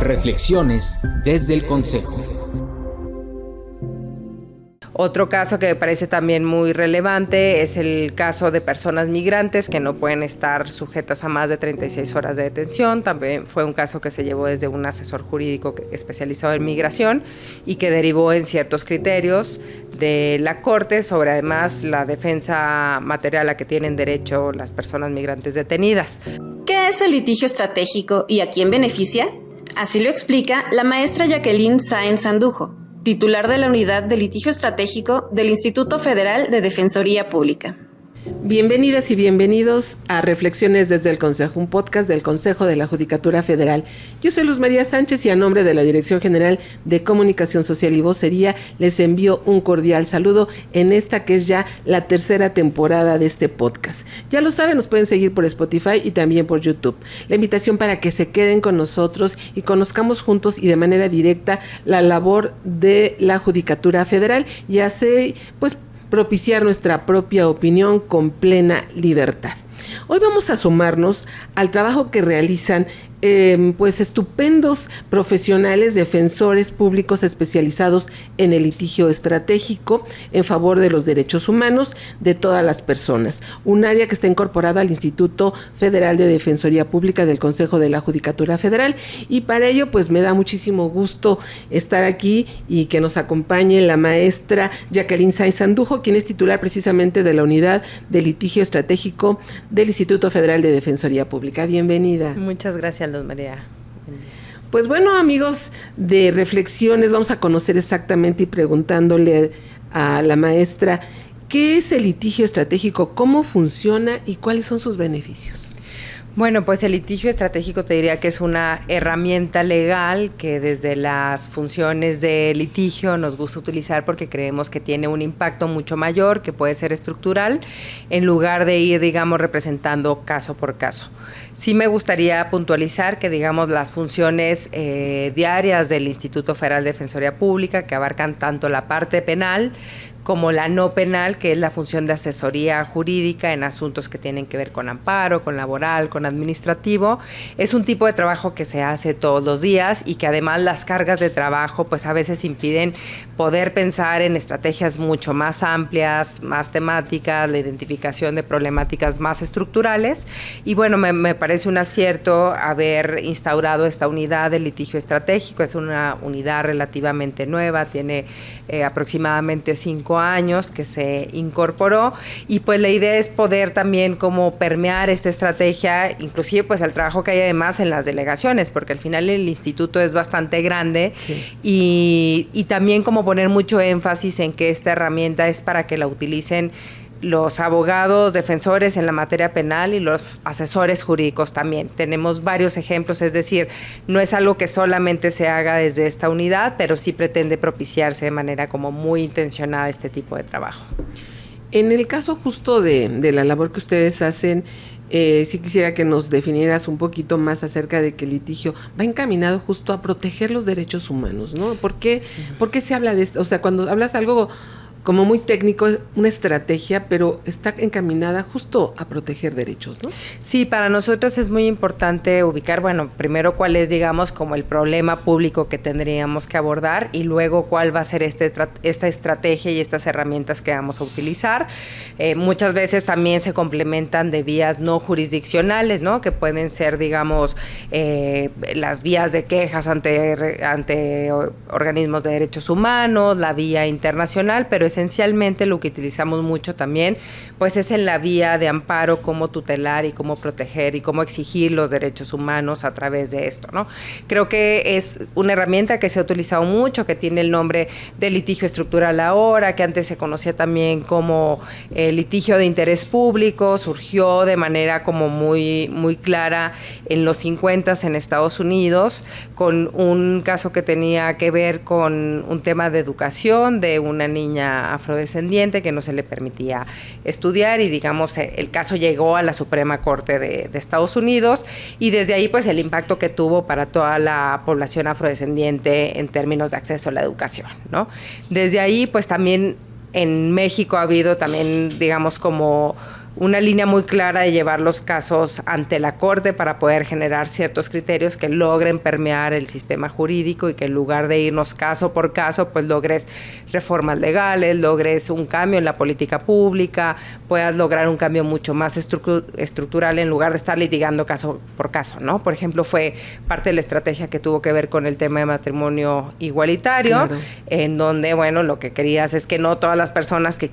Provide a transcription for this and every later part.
Reflexiones desde el Consejo. Otro caso que me parece también muy relevante es el caso de personas migrantes que no pueden estar sujetas a más de 36 horas de detención. También fue un caso que se llevó desde un asesor jurídico especializado en migración y que derivó en ciertos criterios de la Corte sobre además la defensa material a que tienen derecho las personas migrantes detenidas. ¿Qué es el litigio estratégico y a quién beneficia? Así lo explica la maestra Jacqueline Sáenz Sandujo, titular de la Unidad de Litigio Estratégico del Instituto Federal de Defensoría Pública. Bienvenidas y bienvenidos a Reflexiones desde el Consejo, un podcast del Consejo de la Judicatura Federal. Yo soy Luz María Sánchez y a nombre de la Dirección General de Comunicación Social y Vocería les envío un cordial saludo en esta que es ya la tercera temporada de este podcast. Ya lo saben, nos pueden seguir por Spotify y también por YouTube. La invitación para que se queden con nosotros y conozcamos juntos y de manera directa la labor de la Judicatura Federal y así, propiciar nuestra propia opinión con plena libertad. Hoy vamos a sumarnos al trabajo que realizan estupendos profesionales, defensores públicos especializados en el litigio estratégico en favor de los derechos humanos de todas las personas. Un área que está incorporada al Instituto Federal de Defensoría Pública del Consejo de la Judicatura Federal, y para ello me da muchísimo gusto estar aquí y que nos acompañe la maestra Jacqueline Sáenz Sandujo, quien es titular precisamente de la Unidad de Litigio Estratégico del Instituto Federal de Defensoría Pública. Bienvenida. Muchas gracias, Luz María. Pues bueno, amigos de Reflexiones, vamos a conocer exactamente y preguntándole a la maestra, ¿qué es el litigio estratégico? ¿Cómo funciona y cuáles son sus beneficios? Bueno, pues el litigio estratégico te diría que es una herramienta legal que desde las funciones de litigio nos gusta utilizar porque creemos que tiene un impacto mucho mayor, que puede ser estructural, en lugar de ir, representando caso por caso. Sí me gustaría puntualizar que, las funciones diarias del Instituto Federal de Defensoría Pública, que abarcan tanto la parte penal como la no penal, que es la función de asesoría jurídica en asuntos que tienen que ver con amparo, con laboral, con administrativo. Es un tipo de trabajo que se hace todos los días y que además las cargas de trabajo a veces impiden poder pensar en estrategias mucho más amplias, más temáticas, la identificación de problemáticas más estructurales. Y bueno, me parece un acierto haber instaurado esta unidad de litigio estratégico. Es una unidad relativamente nueva, tiene aproximadamente 5 años que se incorporó, y la idea es poder también como permear esta estrategia, inclusive al trabajo que hay además en las delegaciones, porque al final el instituto es bastante grande. Sí. Y también como poner mucho énfasis en que esta herramienta es para que la utilicen los abogados defensores en la materia penal y los asesores jurídicos también. Tenemos varios ejemplos, es decir, no es algo que solamente se haga desde esta unidad, pero sí pretende propiciarse de manera como muy intencionada este tipo de trabajo. En el caso justo de la labor que ustedes hacen, sí quisiera que nos definieras un poquito más acerca de que el litigio va encaminado justo a proteger los derechos humanos, ¿no? ¿Por qué se habla de esto? O sea, cuando hablas algo como muy técnico, una estrategia, pero está encaminada justo a proteger derechos, ¿no? Sí, para nosotros es muy importante ubicar, primero cuál es, como el problema público que tendríamos que abordar, y luego cuál va a ser esta estrategia y estas herramientas que vamos a utilizar. Muchas veces también se complementan de vías no jurisdiccionales, ¿no? Que pueden ser, las vías de quejas ante organismos de derechos humanos, la vía internacional, pero esencialmente lo que utilizamos mucho también, es en la vía de amparo, cómo tutelar y cómo proteger y cómo exigir los derechos humanos a través de esto, ¿no? Creo que es una herramienta que se ha utilizado mucho, que tiene el nombre de litigio estructural ahora, que antes se conocía también como litigio de interés público, surgió de manera como muy, muy clara en los 50 en Estados Unidos, con un caso que tenía que ver con un tema de educación de una niña afrodescendiente que no se le permitía estudiar, y el caso llegó a la Suprema Corte de Estados Unidos, y desde ahí el impacto que tuvo para toda la población afrodescendiente en términos de acceso a la educación, ¿no? Desde ahí también en México ha habido también como una línea muy clara de llevar los casos ante la Corte para poder generar ciertos criterios que logren permear el sistema jurídico y que en lugar de irnos caso por caso, pues logres reformas legales, logres un cambio en la política pública, puedas lograr un cambio mucho más estructural en lugar de estar litigando caso por caso, ¿no? Por ejemplo, fue parte de la estrategia que tuvo que ver con el tema de matrimonio igualitario, claro, en donde, bueno, lo que querías es que no todas las personas que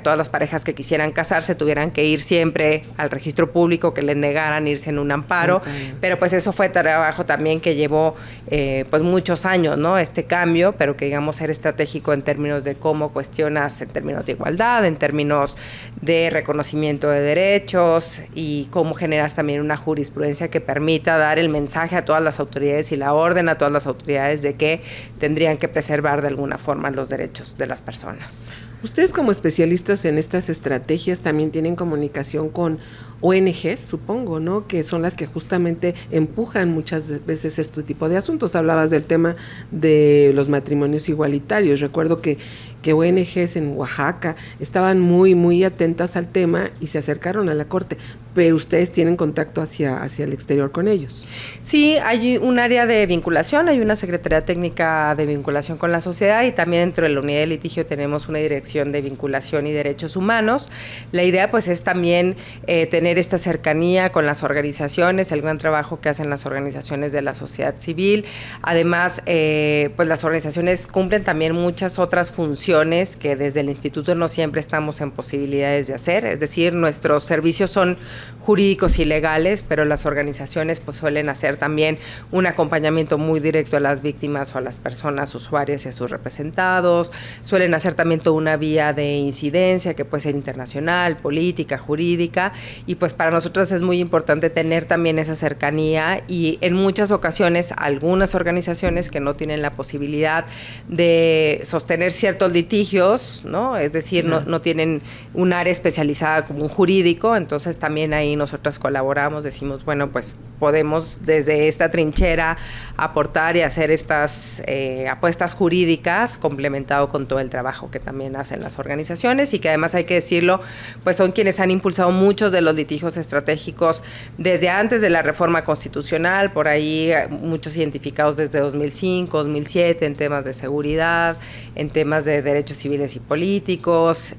todas las parejas que quisieran casarse tuvieran que ir siempre al registro público, que les negaran irse en un amparo, pero pues eso fue trabajo también que llevó pues muchos años, ¿no? Este cambio, pero que digamos era estratégico en términos de cómo cuestionas, en términos de igualdad, en términos de reconocimiento de derechos y cómo generas también una jurisprudencia que permita dar el mensaje a todas las autoridades y la orden a todas las autoridades de que tendrían que preservar de alguna forma los derechos de las personas. Ustedes como especialistas en estas estrategias también tienen comunicación con ONGs, supongo, ¿no? Que son las que justamente empujan muchas veces este tipo de asuntos. Hablabas del tema de los matrimonios igualitarios. Recuerdo que ONGs en Oaxaca estaban muy, muy atentas al tema y se acercaron a la Corte, pero ustedes tienen contacto hacia el exterior con ellos. Sí, hay un área de vinculación, hay una Secretaría Técnica de Vinculación con la Sociedad y también dentro de la unidad de litigio tenemos una dirección de vinculación y derechos humanos. La idea pues es también tener esta cercanía con las organizaciones, el gran trabajo que hacen las organizaciones de la sociedad civil. Además, pues las organizaciones cumplen también muchas otras funciones que desde el instituto no siempre estamos en posibilidades de hacer, es decir, nuestros servicios son jurídicos y legales, pero las organizaciones pues suelen hacer también un acompañamiento muy directo a las víctimas o a las personas usuarias y a sus representados, suelen hacer también toda una vía de incidencia que puede ser internacional, política, jurídica, y pues para nosotros es muy importante tener también esa cercanía y en muchas ocasiones algunas organizaciones que no tienen la posibilidad de sostener ciertos litigios, ¿no? Es decir, no tienen un área especializada como un jurídico, entonces también ahí nosotras colaboramos, decimos, bueno, pues podemos desde esta trinchera aportar y hacer estas apuestas jurídicas complementado con todo el trabajo que también hacen las organizaciones y que además hay que decirlo, pues son quienes han impulsado muchos de los litigios estratégicos desde antes de la reforma constitucional, por ahí muchos identificados desde 2005, 2007 en temas de seguridad, en temas de derechos civiles y políticos,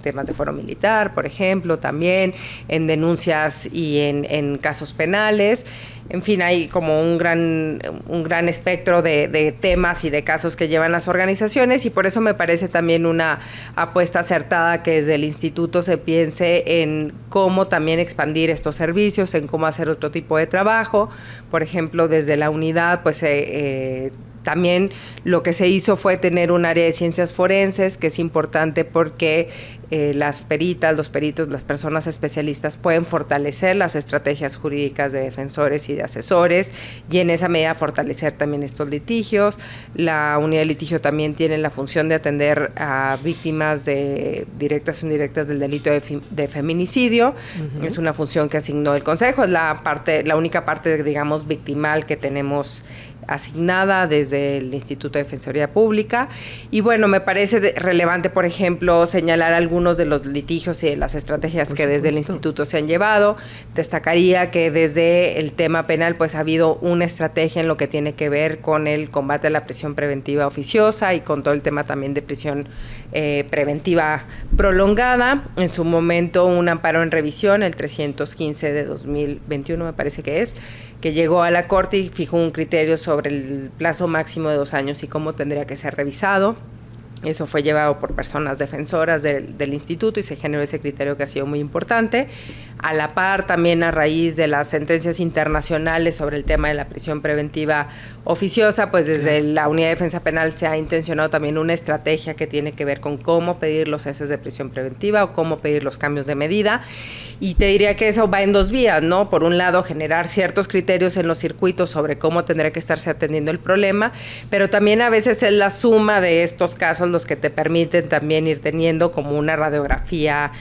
temas de fuero militar, por ejemplo, también en denuncias y en casos penales. En fin, hay como un gran espectro de temas y de casos que llevan las organizaciones y por eso me parece también una apuesta acertada que desde el instituto se piense en cómo también expandir estos servicios, en cómo hacer otro tipo de trabajo. Por ejemplo, desde la unidad, pues también lo que se hizo fue tener un área de ciencias forenses, que es importante porque las peritas, los peritos, las personas especialistas pueden fortalecer las estrategias jurídicas de defensores y de asesores y en esa medida fortalecer también estos litigios. La unidad de litigio también tiene la función de atender a víctimas directas o indirectas del delito de feminicidio. Uh-huh. Es una función que asignó el Consejo, es la única parte, digamos, victimal que tenemos asignada desde el Instituto de Defensoría Pública. Y bueno, me parece relevante, por ejemplo, señalar algunos de los litigios y de las estrategias que desde el instituto se han llevado. Destacaría que desde el tema penal pues ha habido una estrategia en lo que tiene que ver con el combate a la prisión preventiva oficiosa y con todo el tema también de prisión preventiva prolongada. En su momento un amparo en revisión, el 315 de 2021 me parece que llegó a la Corte y fijó un criterio sobre el plazo máximo de 2 años y cómo tendría que ser revisado. Eso fue llevado por personas defensoras del instituto y se generó ese criterio que ha sido muy importante. A la par, también a raíz de las sentencias internacionales sobre el tema de la prisión preventiva oficiosa, pues desde la Unidad de Defensa Penal se ha intencionado también una estrategia que tiene que ver con cómo pedir los ceses de prisión preventiva o cómo pedir los cambios de medida. Y te diría que eso va en 2 vías, ¿no? Por un lado, generar ciertos criterios en los circuitos sobre cómo tendría que estarse atendiendo el problema, pero también a veces es la suma de estos casos los que te permiten también ir teniendo como una radiografía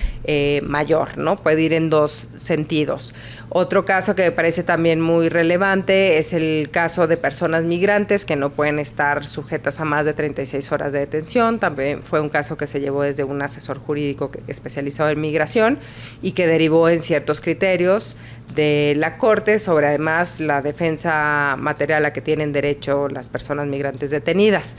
mayor, ¿no? Puede ir en dos sentidos. Otro caso que me parece también muy relevante es el caso de personas migrantes que no pueden estar sujetas a más de 36 horas de detención. También fue un caso que se llevó desde un asesor jurídico especializado en migración y que derivó en ciertos criterios de la Corte sobre además la defensa material a que tienen derecho las personas migrantes detenidas.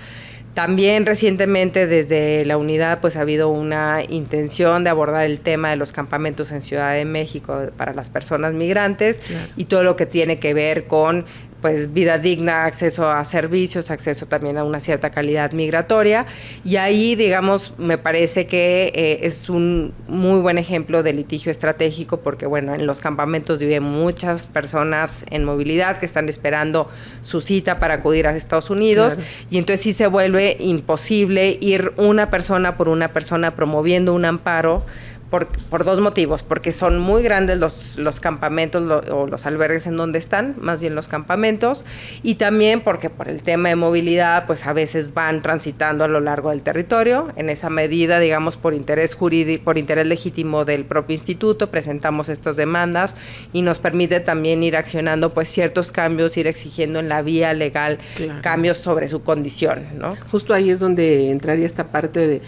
También recientemente desde la unidad pues ha habido una intención de abordar el tema de los campamentos en Ciudad de México para las personas migrantes, claro, y todo lo que tiene que ver con pues vida digna, acceso a servicios, acceso también a una cierta calidad migratoria. Y ahí, digamos, me parece que es un muy buen ejemplo de litigio estratégico porque, bueno, en los campamentos viven muchas personas en movilidad que están esperando su cita para acudir a Estados Unidos, claro, y entonces sí se vuelve imposible ir una persona por una persona promoviendo un amparo por dos motivos, porque son muy grandes los campamentos o los albergues en donde están, más bien los campamentos, y también porque por el tema de movilidad, pues a veces van transitando a lo largo del territorio. En esa medida, digamos, por interés jurídico, por interés legítimo del propio instituto, presentamos estas demandas y nos permite también ir accionando pues ciertos cambios, ir exigiendo en la vía legal, claro, cambios sobre su condición, ¿no? Justo ahí es donde entraría esta parte de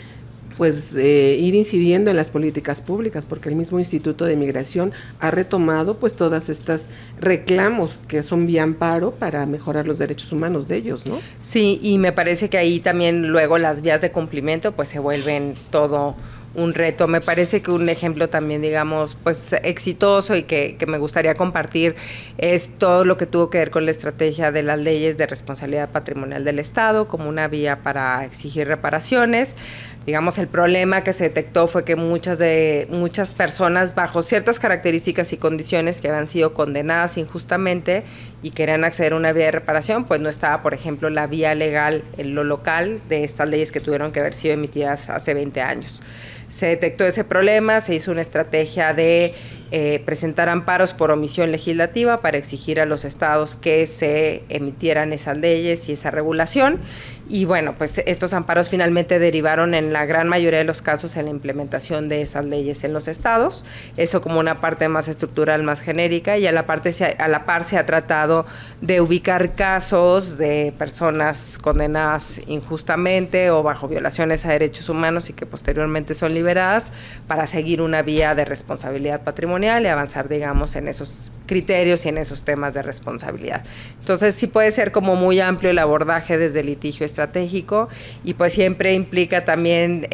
ir incidiendo en las políticas públicas, porque el mismo Instituto de Migración ha retomado pues todas estas reclamos que son vía amparo para mejorar los derechos humanos de ellos, ¿no? Sí, y me parece que ahí también luego las vías de cumplimiento pues se vuelven todo un reto. Me parece que un ejemplo también, digamos, pues exitoso y que me gustaría compartir es todo lo que tuvo que ver con la estrategia de las leyes de responsabilidad patrimonial del Estado como una vía para exigir reparaciones. Digamos, el problema que se detectó fue que muchas personas bajo ciertas características y condiciones que habían sido condenadas injustamente y querían acceder a una vía de reparación, pues no estaba, por ejemplo, la vía legal en lo local de estas leyes que tuvieron que haber sido emitidas hace 20 años. Se detectó ese problema, se hizo una estrategia de presentar amparos por omisión legislativa para exigir a los estados que se emitieran esas leyes y esa regulación. Y bueno, pues estos amparos finalmente derivaron en la gran mayoría de los casos en la implementación de esas leyes en los estados, eso como una parte más estructural, más genérica, y a la par se ha tratado de ubicar casos de personas condenadas injustamente o bajo violaciones a derechos humanos y que posteriormente son liberadas para seguir una vía de responsabilidad patrimonial y avanzar, digamos, en esos criterios y en esos temas de responsabilidad. Entonces sí puede ser como muy amplio el abordaje desde el litigio estratégico y pues siempre implica también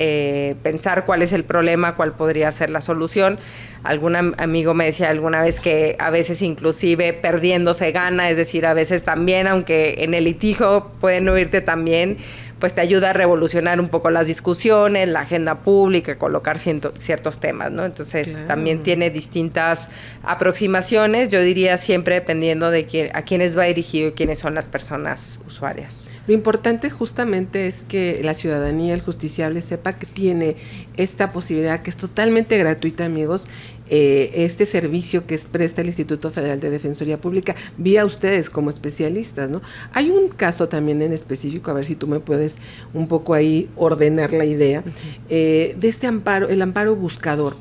pensar cuál es el problema, cuál podría ser la solución. Algún amigo me decía alguna vez que a veces inclusive perdiendo se gana, es decir, a veces también, aunque en el litigio pueden oírte también, pues te ayuda a revolucionar un poco las discusiones, la agenda pública, colocar ciertos temas, ¿no? Entonces, claro, también tiene distintas aproximaciones, yo diría siempre dependiendo de a quiénes va dirigido y quiénes son las personas usuarias. Lo importante justamente es que la ciudadanía, el justiciable, sepa que tiene esta posibilidad que es totalmente gratuita, amigos, este servicio que presta el Instituto Federal de Defensoría Pública vía ustedes como especialistas, ¿no? Hay un caso también en específico, a ver si tú me puedes un poco ahí ordenar la idea, de este amparo, el amparo buscador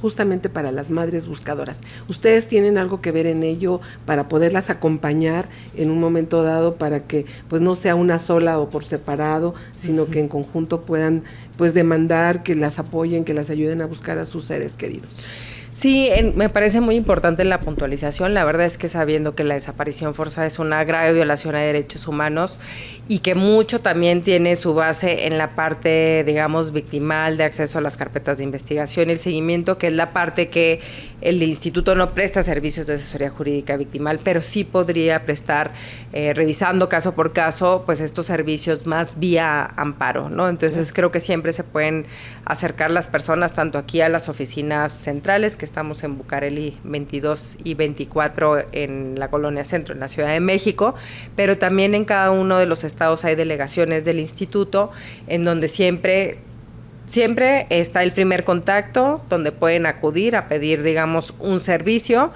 justamente para las madres buscadoras. ¿Ustedes tienen algo que ver en ello para poderlas acompañar en un momento dado para que pues no sea una sola o por separado, sino que en conjunto puedan pues demandar que las apoyen, que las ayuden a buscar a sus seres queridos? Sí, me parece muy importante la puntualización. La verdad es que sabiendo que la desaparición forzada es una grave violación a derechos humanos y que mucho también tiene su base en la parte, digamos, victimal de acceso a las carpetas de investigación y el seguimiento, que es la parte que el instituto no presta servicios de asesoría jurídica victimal, pero sí podría prestar, revisando caso por caso, pues estos servicios más vía amparo, ¿no? Entonces creo que siempre se pueden acercar las personas tanto aquí a las oficinas centrales, que estamos en Bucareli 22 y 24 en la Colonia Centro, en la Ciudad de México, pero también en cada uno de los estados hay delegaciones del instituto en donde siempre está el primer contacto, donde pueden acudir a pedir, digamos, un servicio.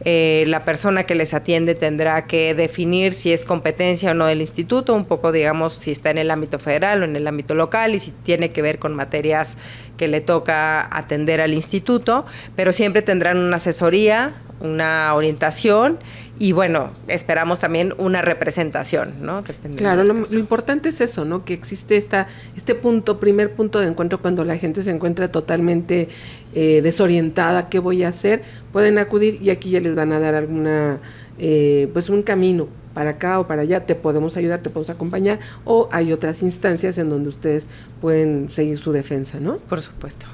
La persona que les atiende tendrá que definir si es competencia o no del instituto, un poco, digamos, si está en el ámbito federal o en el ámbito local y si tiene que ver con materias que le toca atender al instituto, pero siempre tendrán una asesoría, una orientación y bueno, esperamos también una representación, ¿no? Claro, lo importante es eso, ¿no? Que existe este primer punto de encuentro cuando la gente se encuentra totalmente desorientada, ¿qué voy a hacer? Pueden acudir y aquí ya les van a dar alguna, pues un camino para acá o para allá, te podemos ayudar, te podemos acompañar, o hay otras instancias en donde ustedes pueden seguir su defensa, ¿no? Por supuesto.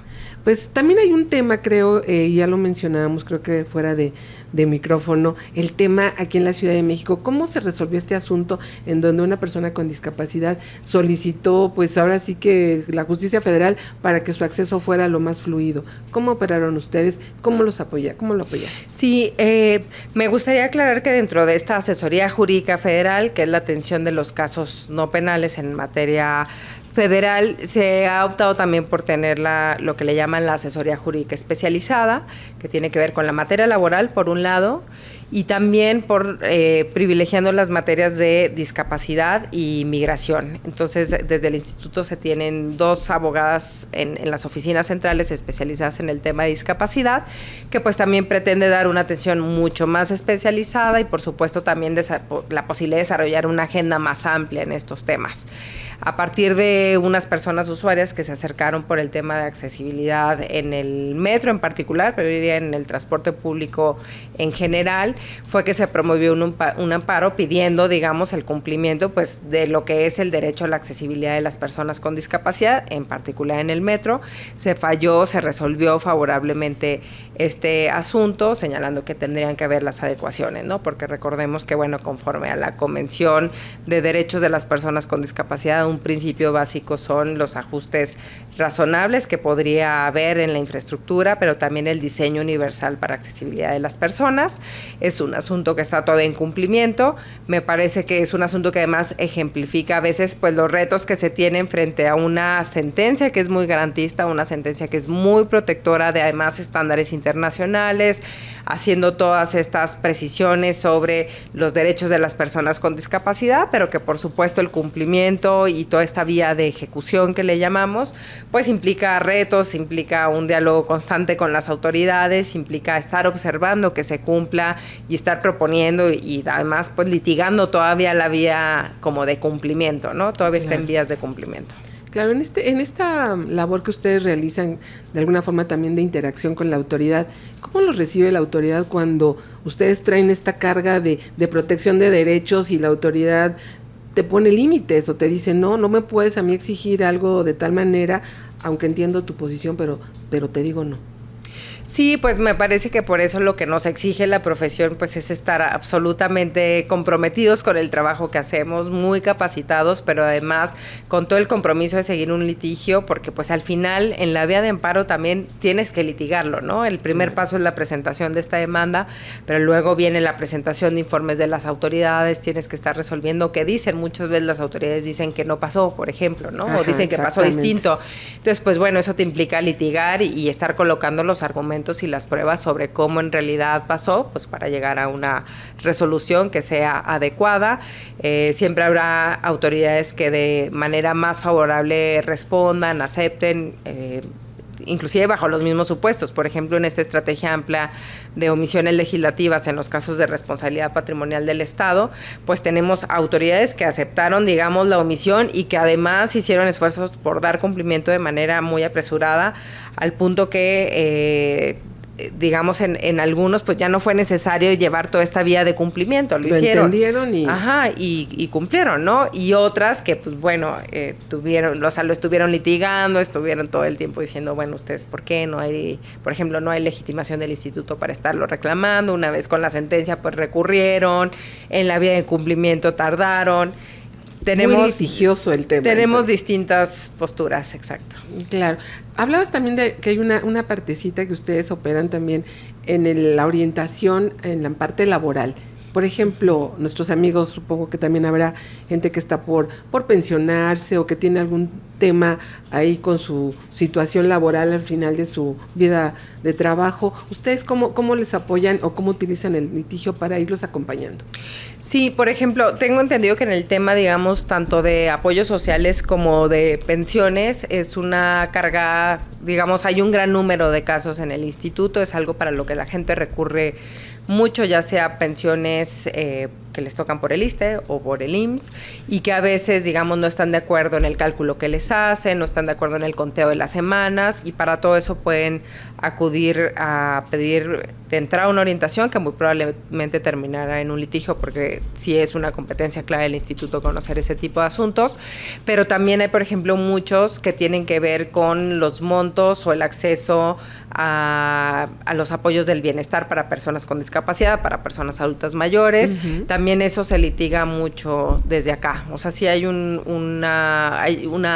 Pues también hay un tema, creo, ya lo mencionábamos, creo que fuera de micrófono, el tema aquí en la Ciudad de México. ¿Cómo se resolvió este asunto en donde una persona con discapacidad solicitó, pues ahora sí que la justicia federal para que su acceso fuera lo más fluido? ¿Cómo operaron ustedes? ¿Cómo los apoyaron? ¿Cómo lo apoyaron? Sí, me gustaría aclarar que dentro de esta asesoría jurídica federal, que es la atención de los casos no penales en materia federal, se ha optado también por tener lo que le llaman la asesoría jurídica especializada, que tiene que ver con la materia laboral, por un lado, y también por privilegiando las materias de discapacidad y migración. Entonces, desde el instituto se tienen 2 abogadas en las oficinas centrales especializadas en el tema de discapacidad, que pues también pretende dar una atención mucho más especializada y por supuesto también la posibilidad de desarrollar una agenda más amplia en estos temas. A partir de unas personas usuarias que se acercaron por el tema de accesibilidad en el metro en particular, pero diría en el transporte público en general, fue que se promovió un amparo pidiendo, digamos, el cumplimiento pues de lo que es el derecho a la accesibilidad de las personas con discapacidad, en particular en el metro. Se resolvió favorablemente este asunto, señalando que tendrían que haber las adecuaciones, ¿no? Porque recordemos que, bueno, conforme a la Convención de Derechos de las Personas con Discapacidad, un principio básico son los ajustes razonables que podría haber en la infraestructura, pero también el diseño universal para accesibilidad de las personas. Es un asunto que está todavía en cumplimiento. Me parece que es un asunto que además ejemplifica a veces pues los retos que se tienen frente a una sentencia que es muy garantista, una sentencia que es muy protectora de además estándares internacionales, haciendo todas estas precisiones sobre los derechos de las personas con discapacidad, pero que por supuesto el cumplimiento y toda esta vía de ejecución que le llamamos, pues implica retos, implica un diálogo constante con las autoridades, implica estar observando que se cumpla y estar proponiendo y además pues litigando todavía la vía como de cumplimiento, ¿no? Todavía está en vías de cumplimiento. Claro, en esta labor que ustedes realizan de alguna forma también de interacción con la autoridad, ¿cómo los recibe la autoridad cuando ustedes traen esta carga de protección de derechos y la autoridad te pone límites o te dice, no me puedes a mí exigir algo de tal manera, aunque entiendo tu posición, pero te digo no? Sí, pues me parece que por eso lo que nos exige la profesión pues es estar absolutamente comprometidos con el trabajo que hacemos, muy capacitados, pero además con todo el compromiso de seguir un litigio, porque pues al final en la vía de amparo también tienes que litigarlo, ¿no? El primer paso es la presentación de esta demanda, pero luego viene la presentación de informes de las autoridades, tienes que estar resolviendo qué dicen. Muchas veces las autoridades dicen que no pasó, por ejemplo, ¿no? Ajá, o dicen que pasó distinto. Entonces, pues bueno, eso te implica litigar y estar colocando los argumentos y las pruebas sobre cómo en realidad pasó, pues para llegar a una resolución que sea adecuada. Siempre habrá autoridades que de manera más favorable respondan, acepten, inclusive bajo los mismos supuestos. Por ejemplo, en esta estrategia amplia de omisiones legislativas en los casos de responsabilidad patrimonial del Estado, pues tenemos autoridades que aceptaron, digamos, la omisión y que además hicieron esfuerzos por dar cumplimiento de manera muy apresurada, al punto que digamos en algunos pues ya no fue necesario llevar toda esta vía de cumplimiento, lo hicieron. Entendieron y cumplieron, ¿no? Y otras que pues bueno, lo estuvieron litigando, estuvieron todo el tiempo diciendo, bueno, ustedes, ¿por qué no hay, por ejemplo, no hay legitimación del instituto para estarlo reclamando? Una vez con la sentencia pues recurrieron, en la vía de cumplimiento tardaron. Muy litigioso el tema. Tenemos entonces distintas posturas, exacto. Claro. Hablabas también de que hay una partecita que ustedes operan también en la orientación, en la parte laboral. por ejemplo, nuestros amigos, supongo que también habrá gente que está por pensionarse o que tiene algún tema ahí con su situación laboral al final de su vida de trabajo. ¿Ustedes cómo les apoyan o cómo utilizan el litigio para irlos acompañando? Sí, por ejemplo, tengo entendido que en el tema, digamos, tanto de apoyos sociales como de pensiones, es una carga, digamos, hay un gran número de casos en el instituto, es algo para lo que la gente recurre mucho, ya sea pensiones que les tocan por el ISSSTE o por el IMSS, y que a veces, digamos, no están de acuerdo en el cálculo que les hacen, no están de acuerdo en el conteo de las semanas, y para todo eso pueden acudir a pedir de entrada una orientación que muy probablemente terminará en un litigio, porque sí es una competencia clave del instituto conocer ese tipo de asuntos, pero también hay, por ejemplo, muchos que tienen que ver con los montos o el acceso a los apoyos del bienestar para personas con discapacidad, para personas adultas mayores. Uh-huh. También eso se litiga mucho desde acá. O sea, sí hay una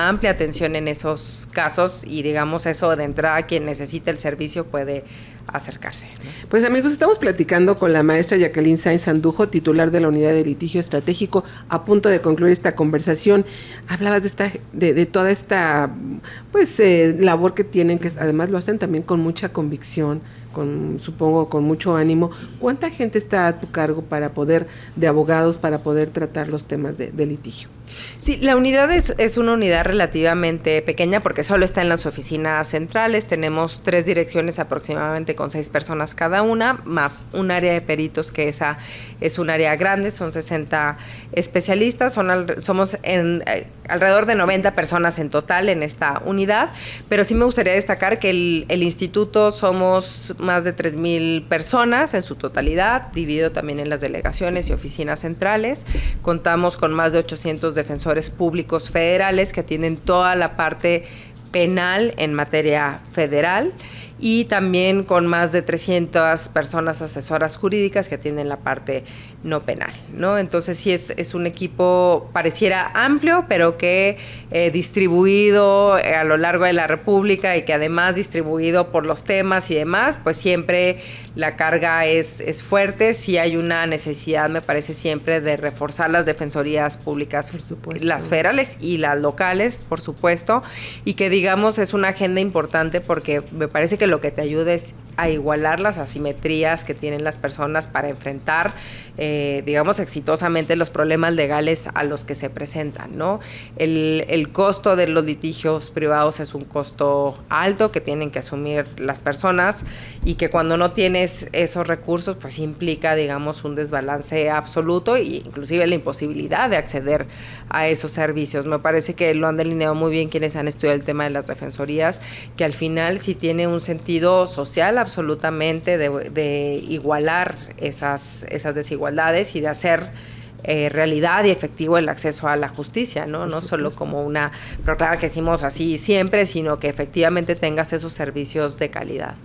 amplia atención en esos casos y, digamos, eso de entrada, quien necesita el servicio puede acercarse, ¿no? Pues, amigos, estamos platicando con la maestra Jacqueline Sáenz Andujo, titular de la Unidad de Litigio Estratégico, a punto de concluir esta conversación. Hablabas de toda esta labor que tienen, que además lo hacen también con mucha convicción, supongo con mucho ánimo. ¿Cuánta gente está a tu cargo de abogados para poder tratar los temas de litigio? Sí, la unidad es una unidad relativamente pequeña porque solo está en las oficinas centrales. Tenemos 3 direcciones aproximadamente con 6 personas cada una, más un área de peritos que esa es un área grande, son 60 especialistas, somos alrededor de 90 personas en total en esta unidad, pero sí me gustaría destacar que el instituto somos más de 3,000 personas en su totalidad, dividido también en las delegaciones y oficinas centrales. Contamos con más de 800 defensores públicos federales que atienden toda la parte penal en materia federal y también con más de 300 personas asesoras jurídicas que atienden la parte no penal, ¿no? Entonces sí es un equipo pareciera amplio, pero que distribuido a lo largo de la República y que además distribuido por los temas y demás, pues siempre la carga es fuerte. Sí hay una necesidad, me parece siempre, de reforzar las defensorías públicas, por supuesto, las federales y las locales, por supuesto, y que digamos es una agenda importante porque me parece que lo que te ayuda es a igualar las asimetrías que tienen las personas para enfrentar, digamos, exitosamente los problemas legales a los que se presentan, ¿no? El costo de los litigios privados es un costo alto que tienen que asumir las personas y que cuando no tienes esos recursos, pues implica, digamos, un desbalance absoluto e inclusive la imposibilidad de acceder a esos servicios. Me parece que lo han delineado muy bien quienes han estudiado el tema de las defensorías, que al final sí tiene un sentido social absolutamente de igualar esas desigualdades y de hacer realidad y efectivo el acceso a la justicia, ¿no? No solo como una proclama que decimos así siempre, sino que efectivamente tengas esos servicios de calidad.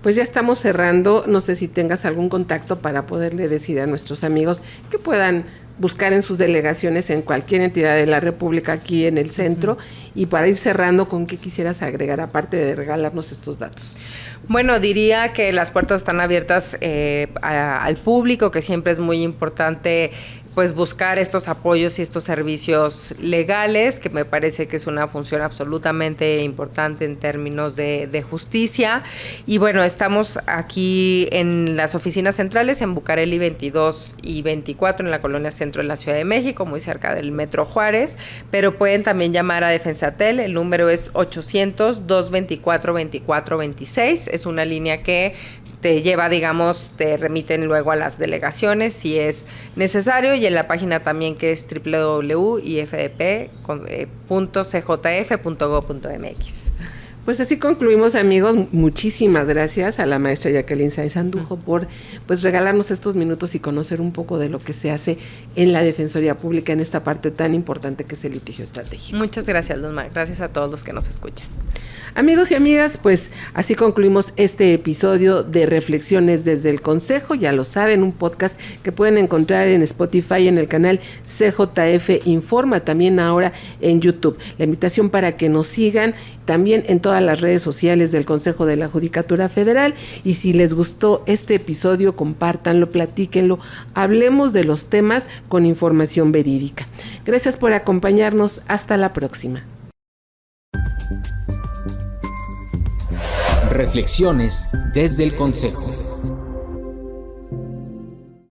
Pues ya estamos cerrando, no sé si tengas algún contacto para poderle decir a nuestros amigos que puedan buscar en sus delegaciones en cualquier entidad de la República aquí en el centro. Uh-huh. Y para ir cerrando, ¿con qué quisieras agregar aparte de regalarnos estos datos? Bueno, diría que las puertas están abiertas al público, que siempre es muy importante pues buscar estos apoyos y estos servicios legales, que me parece que es una función absolutamente importante en términos de justicia. Y bueno, estamos aquí en las oficinas centrales en Bucareli 22 y 24 en la Colonia Centro de la Ciudad de México, muy cerca del Metro Juárez, pero pueden también llamar a Defensatel, el número es 800-224-2426, es una línea que te lleva, digamos, te remiten luego a las delegaciones si es necesario, y en la página también que es www.ifdp.cjf.gov.mx. Pues así concluimos, amigos. Muchísimas gracias a la maestra Jacqueline Sáenz Andujo por regalarnos estos minutos y conocer un poco de lo que se hace en la Defensoría Pública en esta parte tan importante que es el litigio estratégico. Muchas gracias, Luzma. Gracias a todos los que nos escuchan. Amigos y amigas, pues así concluimos este episodio de Reflexiones desde el Consejo. Ya lo saben, un podcast que pueden encontrar en Spotify, en el canal CJF Informa, también ahora en YouTube. La invitación para que nos sigan también en todas las redes sociales del Consejo de la Judicatura Federal. Y si les gustó este episodio, compártanlo, platíquenlo, hablemos de los temas con información verídica. Gracias por acompañarnos. Hasta la próxima. Reflexiones desde el Consejo.